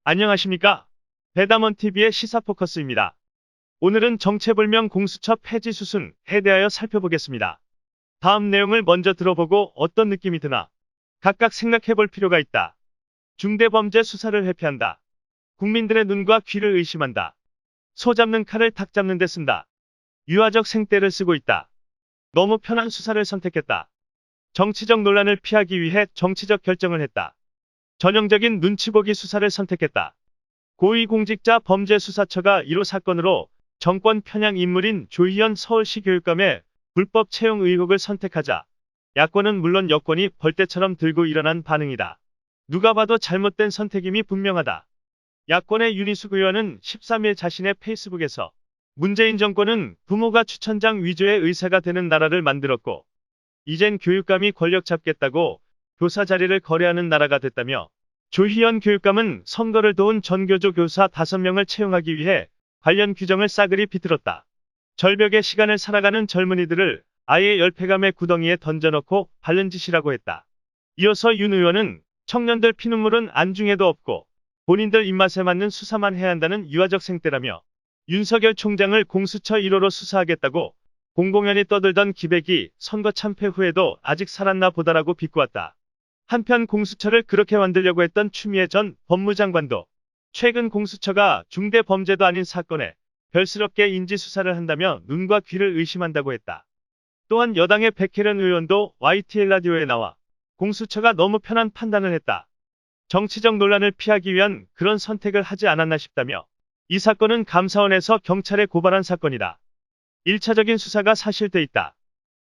안녕하십니까? 배담원TV의 시사포커스입니다. 오늘은 정체불명 공수처 폐지 수순에 대하여 살펴보겠습니다. 다음 내용을 먼저 들어보고 어떤 느낌이 드나 각각 생각해볼 필요가 있다. 중대범죄 수사를 회피한다. 국민들의 눈과 귀를 의심한다. 소 잡는 칼을 닭 잡는 데 쓴다. 유화적 생떼를 쓰고 있다. 너무 편한 수사를 선택했다. 정치적 논란을 피하기 위해 정치적 결정을 했다. 전형적인 눈치보기 수사를 선택했다. 고위공직자 범죄수사처가 1호 사건으로 정권 편향 인물인 조희연 서울시 교육감의 불법 채용 의혹을 선택하자 야권은 물론 여권이 벌떼처럼 들고 일어난 반응이다. 누가 봐도 잘못된 선택임이 분명하다. 야권의 윤희숙 의원은 13일 자신의 페이스북에서 문재인 정권은 부모가 추천장 위주의 의사가 되는 나라를 만들었고 이젠 교육감이 권력 잡겠다고 교사 자리를 거래하는 나라가 됐다며 조희연 교육감은 선거를 도운 전교조 교사 5명을 채용하기 위해 관련 규정을 싸그리 비틀었다. 절벽의 시간을 살아가는 젊은이들을 아예 열패감의 구덩이에 던져넣고 바른 짓이라고 했다. 이어서 윤 의원은 청년들 피눈물은 안중에도 없고 본인들 입맛에 맞는 수사만 해야 한다는 유화적 생떼라며 윤석열 총장을 공수처 1호로 수사하겠다고 공공연히 떠들던 기백이 선거 참패 후에도 아직 살았나 보다라고 비꼬았다. 한편 공수처를 그렇게 만들려고 했던 추미애 전 법무장관도 최근 공수처가 중대 범죄도 아닌 사건에 별스럽게 인지수사를 한다며 눈과 귀를 의심한다고 했다. 또한 여당의 백혜련 의원도 YTN 라디오에 나와 공수처가 너무 편한 판단을 했다. 정치적 논란을 피하기 위한 그런 선택을 하지 않았나 싶다며 이 사건은 감사원에서 경찰에 고발한 사건이다. 1차적인 수사가 사실돼 있다.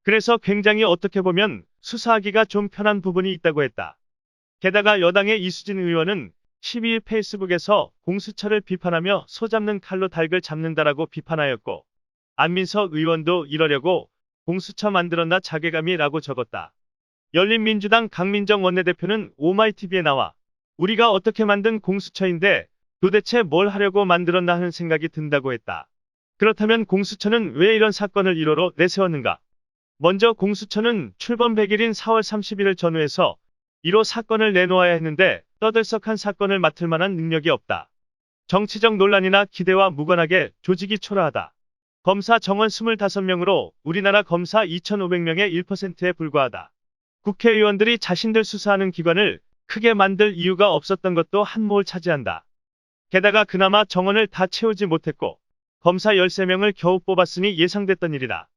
그래서 굉장히 어떻게 보면 수사하기가 좀 편한 부분이 있다고 했다. 게다가 여당의 이수진 의원은 12일 페이스북에서 공수처를 비판하며 소 잡는 칼로 닭을 잡는다라고 비판하였고 안민석 의원도 이러려고 공수처 만들었나 자괴감이라고 적었다. 열린민주당 강민정 원내대표는 오마이TV에 나와 우리가 어떻게 만든 공수처인데 도대체 뭘 하려고 만들었나 하는 생각이 든다고 했다. 그렇다면 공수처는 왜 이런 사건을 1호로 내세웠는가? 먼저 공수처는 출범 100일인 4월 30일을 전후해서 1호 사건을 내놓아야 했는데 떠들썩한 사건을 맡을 만한 능력이 없다. 정치적 논란이나 기대와 무관하게 조직이 초라하다. 검사 정원 25명으로 우리나라 검사 2,500명의 1%에 불과하다. 국회의원들이 자신들 수사하는 기관을 크게 만들 이유가 없었던 것도 한몫을 차지한다. 게다가 그나마 정원을 다 채우지 못했고 검사 13명을 겨우 뽑았으니 예상됐던 일이다.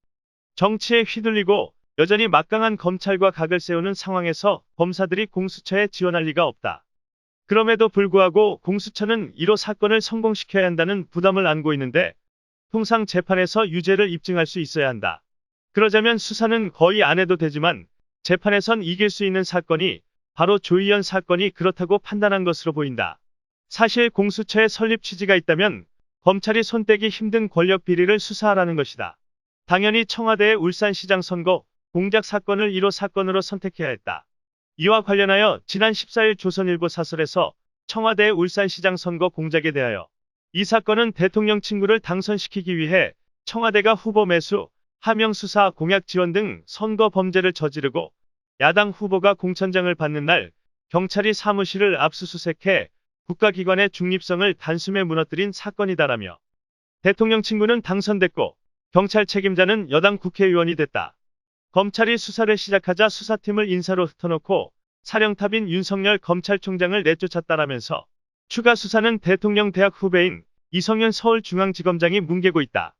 정치에 휘둘리고 여전히 막강한 검찰과 각을 세우는 상황에서 검사들이 공수처에 지원할 리가 없다. 그럼에도 불구하고 공수처는 1호 사건을 성공시켜야 한다는 부담을 안고 있는데 통상 재판에서 유죄를 입증할 수 있어야 한다. 그러자면 수사는 거의 안 해도 되지만 재판에선 이길 수 있는 사건이 바로 조희연 사건이 그렇다고 판단한 것으로 보인다. 사실 공수처의 설립 취지가 있다면 검찰이 손떼기 힘든 권력 비리를 수사하라는 것이다. 당연히 청와대의 울산시장 선거 공작 사건을 1호 사건으로 선택해야 했다. 이와 관련하여 지난 14일 조선일보 사설에서 청와대의 울산시장 선거 공작에 대하여 이 사건은 대통령 친구를 당선시키기 위해 청와대가 후보 매수, 하명 수사, 공약 지원 등 선거 범죄를 저지르고 야당 후보가 공천장을 받는 날 경찰이 사무실을 압수수색해 국가기관의 중립성을 단숨에 무너뜨린 사건이다라며 대통령 친구는 당선됐고 경찰 책임자는 여당 국회의원이 됐다. 검찰이 수사를 시작하자 수사팀을 인사로 흩어놓고 사령탑인 윤석열 검찰총장을 내쫓았다라면서 추가 수사는 대통령 대학 후배인 이성윤 서울중앙지검장이 뭉개고 있다.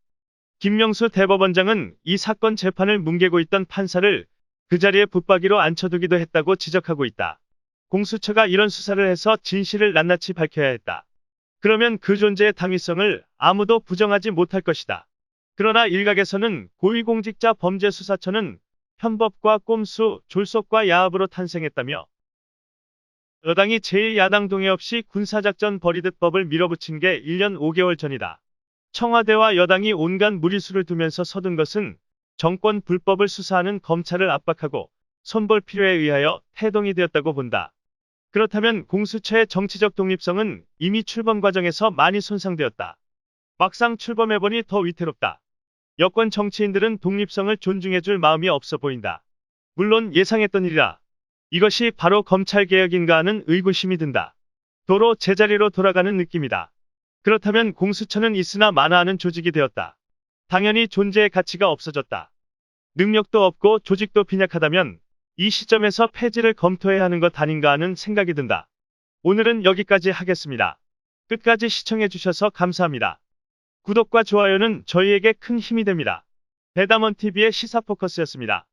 김명수 대법원장은 이 사건 재판을 뭉개고 있던 판사를 그 자리에 붙박이로 앉혀두기도 했다고 지적하고 있다. 공수처가 이런 수사를 해서 진실을 낱낱이 밝혀야 했다. 그러면 그 존재의 당위성을 아무도 부정하지 못할 것이다. 그러나 일각에서는 고위공직자 범죄수사처는 편법과 꼼수, 졸속과 야합으로 탄생했다며 여당이 제1야당 동의 없이 군사작전 벌이듯 법을 밀어붙인 게 1년 5개월 전이다. 청와대와 여당이 온갖 무리수를 두면서 서둔 것은 정권 불법을 수사하는 검찰을 압박하고 손볼 필요에 의하여 태동이 되었다고 본다. 그렇다면 공수처의 정치적 독립성은 이미 출범 과정에서 많이 손상되었다. 막상 출범해보니 더 위태롭다. 여권 정치인들은 독립성을 존중해줄 마음이 없어 보인다. 물론 예상했던 일이라 이것이 바로 검찰개혁인가 하는 의구심이 든다. 도로 제자리로 돌아가는 느낌이다. 그렇다면 공수처는 있으나 마나하는 조직이 되었다. 당연히 존재의 가치가 없어졌다. 능력도 없고 조직도 빈약하다면 이 시점에서 폐지를 검토해야 하는 것 아닌가 하는 생각이 든다. 오늘은 여기까지 하겠습니다. 끝까지 시청해주셔서 감사합니다. 구독과 좋아요는 저희에게 큰 힘이 됩니다. 배담원TV의 시사포커스였습니다.